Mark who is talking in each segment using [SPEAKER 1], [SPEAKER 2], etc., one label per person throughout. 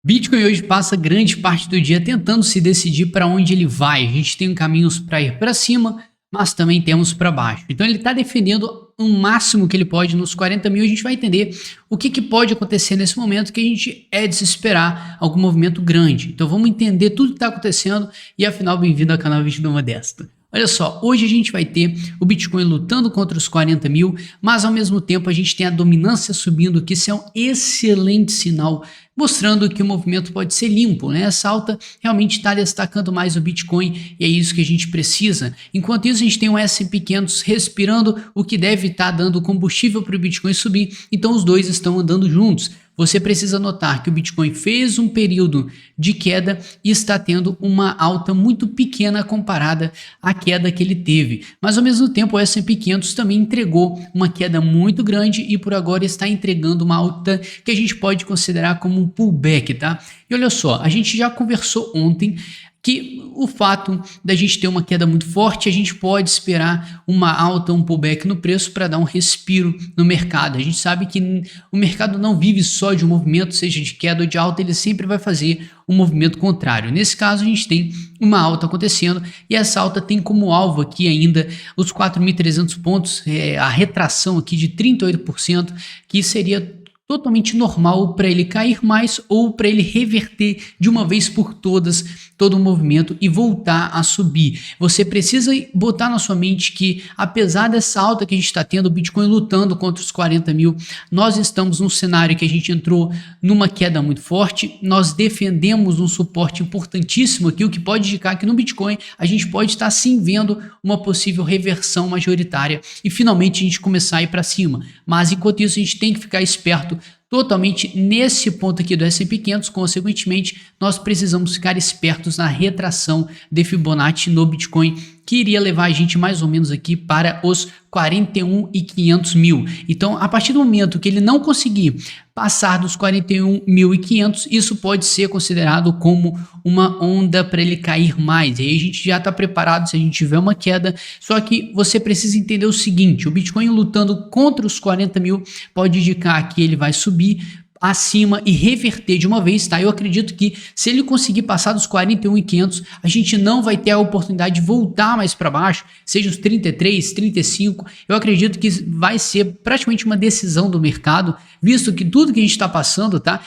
[SPEAKER 1] Bitcoin hoje passa grande parte do dia tentando se decidir para onde ele vai. A gente tem caminhos para ir para cima, mas também temos para baixo. Então ele está defendendo o máximo que ele pode nos 40 mil. A gente vai entender o que pode acontecer nesse momento que a gente é de se esperar algum movimento grande. Então vamos entender tudo que está acontecendo e afinal bem-vindo ao canal Vídeo do Modesto. Olha só, hoje a gente vai ter o Bitcoin lutando contra os 40 mil, mas ao mesmo tempo a gente tem a dominância subindo, que isso é um excelente sinal, mostrando que o movimento pode ser limpo, né? Essa alta realmente está destacando mais o Bitcoin e é isso que a gente precisa. Enquanto isso, a gente tem o S&P 500 respirando, o que deve estar dando combustível para o Bitcoin subir, então os dois estão andando juntos. Você precisa notar que o Bitcoin fez um período de queda e está tendo uma alta muito pequena comparada à queda que ele teve. Mas ao mesmo tempo o S&P 500 também entregou uma queda muito grande e por agora está entregando uma alta que a gente pode considerar como um pullback, tá? E olha só, a gente já conversou ontem que o fato da gente ter uma queda muito forte, a gente pode esperar uma alta, um pullback no preço para dar um respiro no mercado. A gente sabe que o mercado não vive só de um movimento, seja de queda ou de alta, ele sempre vai fazer um movimento contrário. Nesse caso, a gente tem uma alta acontecendo e essa alta tem como alvo aqui ainda os 4.300 pontos, a retração aqui de 38%, que seria totalmente normal para ele cair mais ou para ele reverter de uma vez por todas todo o movimento e voltar a subir. Você precisa botar na sua mente que apesar dessa alta que a gente está tendo, o Bitcoin lutando contra os 40 mil, nós estamos num cenário que a gente entrou numa queda muito forte, nós defendemos um suporte importantíssimo aqui, o que pode indicar que no Bitcoin a gente pode estar sim vendo uma possível reversão majoritária e finalmente a gente começar a ir para cima. Mas enquanto isso a gente tem que ficar esperto totalmente nesse ponto aqui do S&P 500, consequentemente, nós precisamos ficar espertos na retração de Fibonacci no Bitcoin, que iria levar a gente mais ou menos aqui para os 41.500 mil. Então, a partir do momento que ele não conseguir passar dos 41.500, isso pode ser considerado como uma onda para ele cair mais. E aí a gente já está preparado se a gente tiver uma queda, só que você precisa entender o seguinte, o Bitcoin lutando contra os 40 mil pode indicar que ele vai subir acima e reverter de uma vez, tá? Eu acredito que se ele conseguir passar dos 41.500, a gente não vai ter a oportunidade de voltar mais para baixo, seja os 33, 35. Eu acredito que vai ser praticamente uma decisão do mercado, visto que tudo que a gente está passando, tá?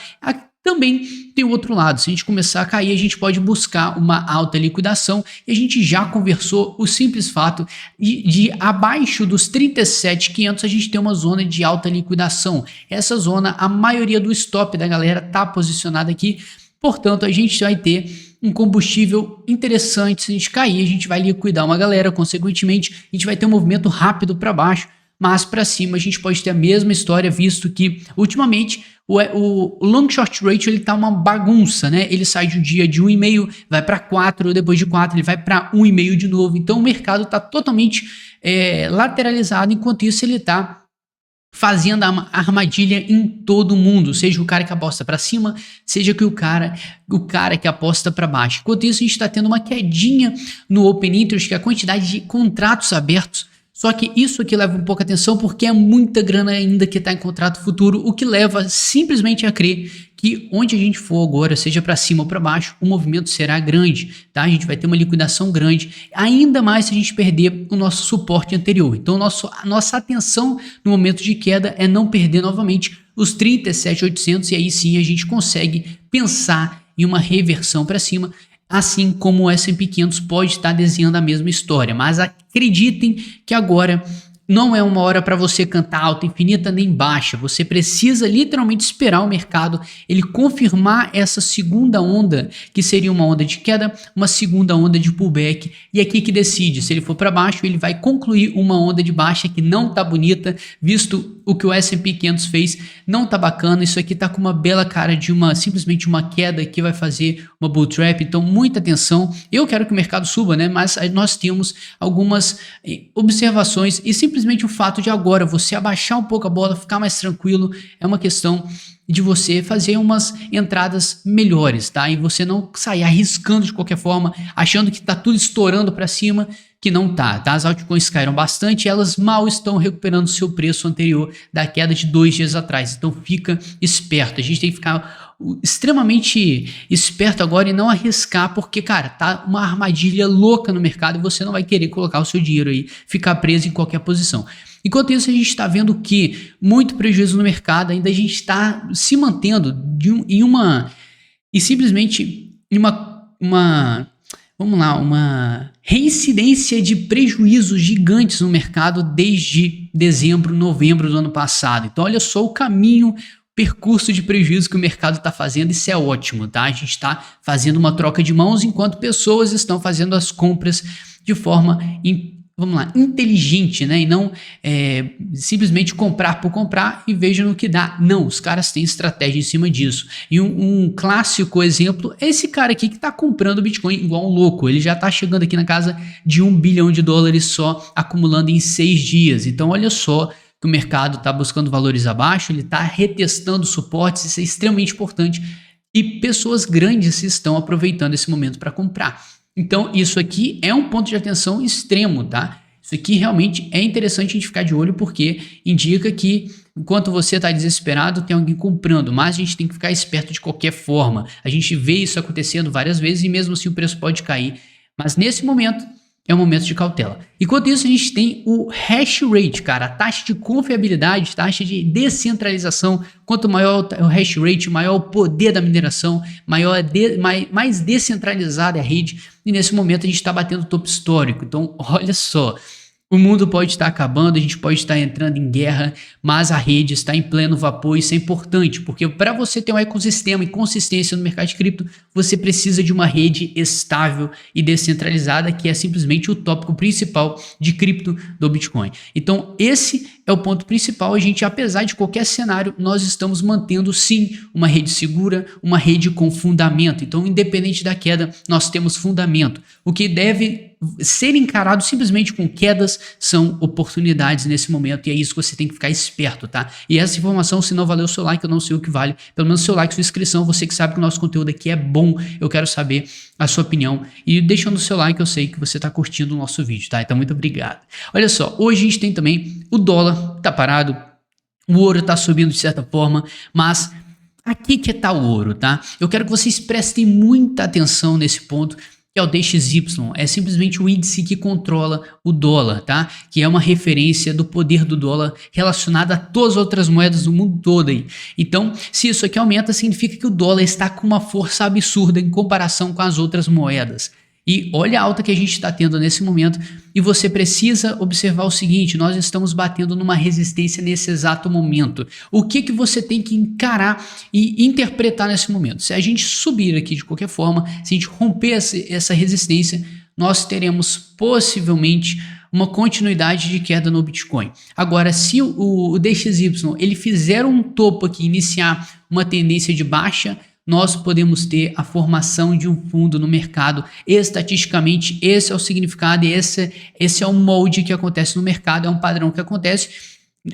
[SPEAKER 1] Também tem o outro lado, se a gente começar a cair, a gente pode buscar uma alta liquidação e a gente já conversou o simples fato de abaixo dos 37.500 a gente tem uma zona de alta liquidação. Essa zona, a maioria do stop da galera está posicionada aqui, portanto a gente vai ter um combustível interessante. Se a gente cair, a gente vai liquidar uma galera, consequentemente a gente vai ter um movimento rápido para baixo, mas para cima a gente pode ter a mesma história, visto que ultimamente o long short ratio ele tá uma bagunça, né? Ele sai de um dia de 1,5, vai para 4, depois de 4 ele vai para 1,5 de novo. Então o mercado está totalmente lateralizado, enquanto isso ele está fazendo a armadilha em todo mundo, seja o cara que aposta para cima, seja que o cara que aposta para baixo. Enquanto isso a gente está tendo uma quedinha no Open Interest, que é a quantidade de contratos abertos. Só que isso aqui leva um pouco a atenção porque é muita grana ainda que está em contrato futuro, o que leva simplesmente a crer que onde a gente for agora, seja para cima ou para baixo, o movimento será grande, tá? A gente vai ter uma liquidação grande, ainda mais se a gente perder o nosso suporte anterior. Então, nossa atenção no momento de queda é não perder novamente os 37.800 e aí sim a gente consegue pensar em uma reversão para cima, assim como o S&P 500 pode estar desenhando a mesma história. Mas acreditem que agora não é uma hora para você cantar alta infinita nem baixa. Você precisa literalmente esperar o mercado ele confirmar essa segunda onda, que seria uma onda de queda, uma segunda onda de pullback. E aqui que decide, se ele for para baixo, ele vai concluir uma onda de baixa que não tá bonita, visto o que o S&P 500 fez, não tá bacana. Isso aqui tá com uma bela cara de simplesmente uma queda que vai fazer uma bull trap, então muita atenção. Eu quero que o mercado suba, né? Mas nós temos algumas observações e simplesmente o fato de agora você abaixar um pouco a bola, ficar mais tranquilo, é uma questão de você fazer umas entradas melhores, tá? E você não sair arriscando de qualquer forma, achando que tá tudo estourando para cima, que não tá. As altcoins caíram bastante, elas mal estão recuperando seu preço anterior da queda de 2 dias atrás. Então fica esperto, a gente tem que ficar extremamente esperto agora e não arriscar, porque, cara, tá uma armadilha louca no mercado e você não vai querer colocar o seu dinheiro aí, ficar preso em qualquer posição. Enquanto isso, a gente está vendo que muito prejuízo no mercado, ainda a gente está se mantendo simplesmente em uma reincidência de prejuízos gigantes no mercado desde dezembro, novembro do ano passado. Então, olha só o caminho, percurso de prejuízo que o mercado está fazendo. Isso é ótimo, tá? A gente está fazendo uma troca de mãos enquanto pessoas estão fazendo as compras de forma inteligente, né? E não simplesmente comprar por comprar e veja no que dá. Não, os caras têm estratégia em cima disso. E um clássico exemplo é esse cara aqui que está comprando Bitcoin igual um louco. Ele já está chegando aqui na casa de $1 bilhão só acumulando em 6 dias. Então olha só que o mercado está buscando valores abaixo, ele está retestando suportes, isso é extremamente importante. E pessoas grandes estão aproveitando esse momento para comprar. Então, isso aqui é um ponto de atenção extremo, tá? Isso aqui realmente é interessante a gente ficar de olho porque indica que enquanto você está desesperado, tem alguém comprando, mas a gente tem que ficar esperto de qualquer forma. A gente vê isso acontecendo várias vezes e mesmo assim o preço pode cair. Mas nesse momento é um momento de cautela. Enquanto isso, a gente tem o hash rate, cara, a taxa de confiabilidade, taxa de descentralização. Quanto maior o hash rate, maior o poder da mineração, mais descentralizada é a rede. E nesse momento a gente está batendo topo histórico. Então, olha só. O mundo pode estar acabando, a gente pode estar entrando em guerra, mas a rede está em pleno vapor. Isso é importante, porque para você ter um ecossistema e consistência no mercado de cripto, você precisa de uma rede estável e descentralizada, que é simplesmente o tópico principal de cripto do Bitcoin. Então, esse é o ponto principal. A gente, apesar de qualquer cenário, nós estamos mantendo sim uma rede segura, uma rede com fundamento. Então, independente da queda, nós temos fundamento. O que deve ser encarado simplesmente com quedas são oportunidades nesse momento, e é isso que você tem que ficar esperto, tá? E essa informação, se não valeu o seu like, eu não sei o que vale, pelo menos seu like, sua inscrição, você que sabe que o nosso conteúdo aqui é bom, eu quero saber a sua opinião, e deixando o seu like, eu sei que você tá curtindo o nosso vídeo, tá? Então, muito obrigado. Olha só, hoje a gente tem também o dólar, tá parado, o ouro tá subindo de certa forma, mas aqui que tá o ouro, tá? Eu quero que vocês prestem muita atenção nesse ponto, que é o DXY, é simplesmente o índice que controla o dólar, tá? Que é uma referência do poder do dólar relacionada a todas as outras moedas do mundo todo aí. Então, se isso aqui aumenta, significa que o dólar está com uma força absurda em comparação com as outras moedas. E olha a alta que a gente está tendo nesse momento, e você precisa observar o seguinte: nós estamos batendo numa resistência nesse exato momento. O que você tem que encarar e interpretar nesse momento? Se a gente subir aqui de qualquer forma, se a gente romper essa resistência, nós teremos possivelmente uma continuidade de queda no Bitcoin. Agora, se o DXY ele fizer um topo aqui, iniciar uma tendência de baixa, nós podemos ter a formação de um fundo no mercado. Estatisticamente, esse é o significado e esse é o molde que acontece no mercado, é um padrão que acontece.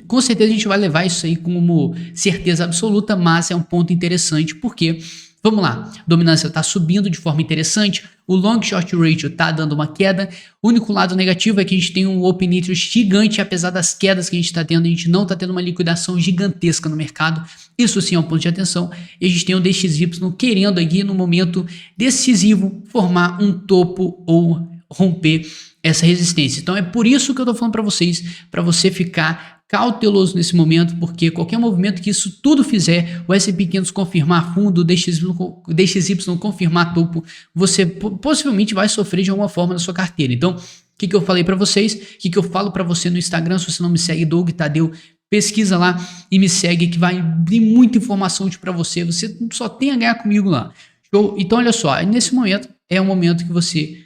[SPEAKER 1] Com certeza a gente vai levar isso aí como certeza absoluta, mas é um ponto interessante porque, vamos lá, a dominância está subindo de forma interessante, o long short ratio está dando uma queda. O único lado negativo é que a gente tem um open interest gigante, apesar das quedas que a gente está tendo, a gente não está tendo uma liquidação gigantesca no mercado. Isso sim é um ponto de atenção. E a gente tem o DXY querendo aqui no momento decisivo formar um topo ou romper essa resistência. Então é por isso que eu estou falando para vocês, para você ficar cauteloso nesse momento, porque qualquer movimento que isso tudo fizer, o S&P 500 confirmar fundo, o DXY confirmar topo, você possivelmente vai sofrer de alguma forma na sua carteira. Então, o que eu falei para vocês, o que eu falo para você no Instagram, se você não me segue, Doug Tadeu, pesquisa lá e me segue, que vai vir muita informação útil para você, você só tem a ganhar comigo lá. Show? Então, olha só, nesse momento, é um momento que você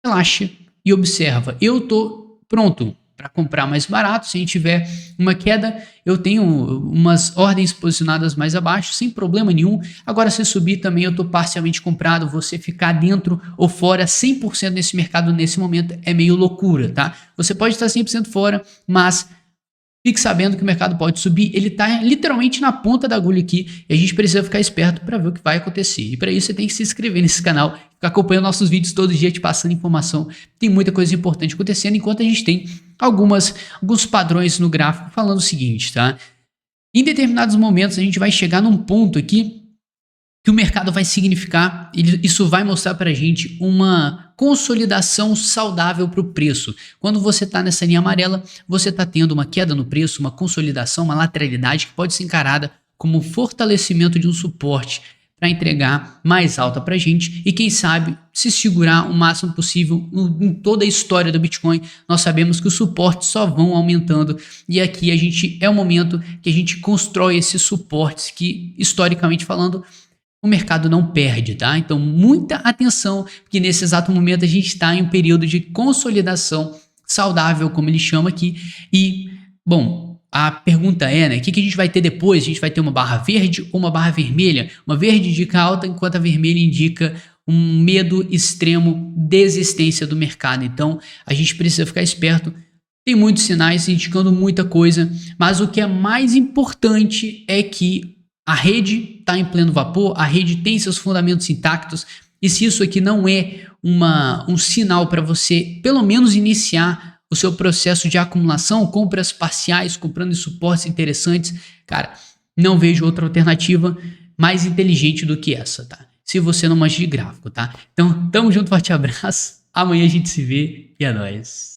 [SPEAKER 1] relaxa e observa. Eu tô pronto para comprar mais barato. Se a gente tiver uma queda, eu tenho umas ordens posicionadas mais abaixo, sem problema nenhum. Agora, se subir também, eu estou parcialmente comprado. Você ficar dentro ou fora 100% nesse mercado nesse momento é meio loucura, tá? Você pode estar 100% fora, mas fique sabendo que o mercado pode subir. Ele está literalmente na ponta da agulha aqui e a gente precisa ficar esperto para ver o que vai acontecer. E para isso você tem que se inscrever nesse canal, ficar acompanhando nossos vídeos todo dia, te passando informação. Tem muita coisa importante acontecendo, enquanto a gente tem alguns padrões no gráfico falando o seguinte, tá? Em determinados momentos a gente vai chegar num ponto aqui que o mercado vai significar, isso vai mostrar para a gente uma consolidação saudável para o preço. Quando você está nessa linha amarela, você está tendo uma queda no preço, uma consolidação, uma lateralidade que pode ser encarada como um fortalecimento de um suporte para entregar mais alta para a gente e quem sabe se segurar o máximo possível em toda a história do Bitcoin. Nós sabemos que os suportes só vão aumentando e aqui é o momento que a gente constrói esses suportes que, historicamente falando, o mercado não perde, tá? Então, muita atenção, porque nesse exato momento a gente está em um período de consolidação saudável, como ele chama aqui. E, bom, a pergunta é, né? O que a gente vai ter depois? A gente vai ter uma barra verde ou uma barra vermelha? Uma verde indica alta, enquanto a vermelha indica um medo extremo, desistência do mercado. Então, a gente precisa ficar esperto. Tem muitos sinais indicando muita coisa, mas o que é mais importante é que a rede está em pleno vapor, a rede tem seus fundamentos intactos, e se isso aqui não é um sinal para você, pelo menos, iniciar o seu processo de acumulação, compras parciais, comprando suportes interessantes, cara, não vejo outra alternativa mais inteligente do que essa, tá? Se você não manja de gráfico, tá? Então, tamo junto, forte abraço, amanhã a gente se vê e é nóis.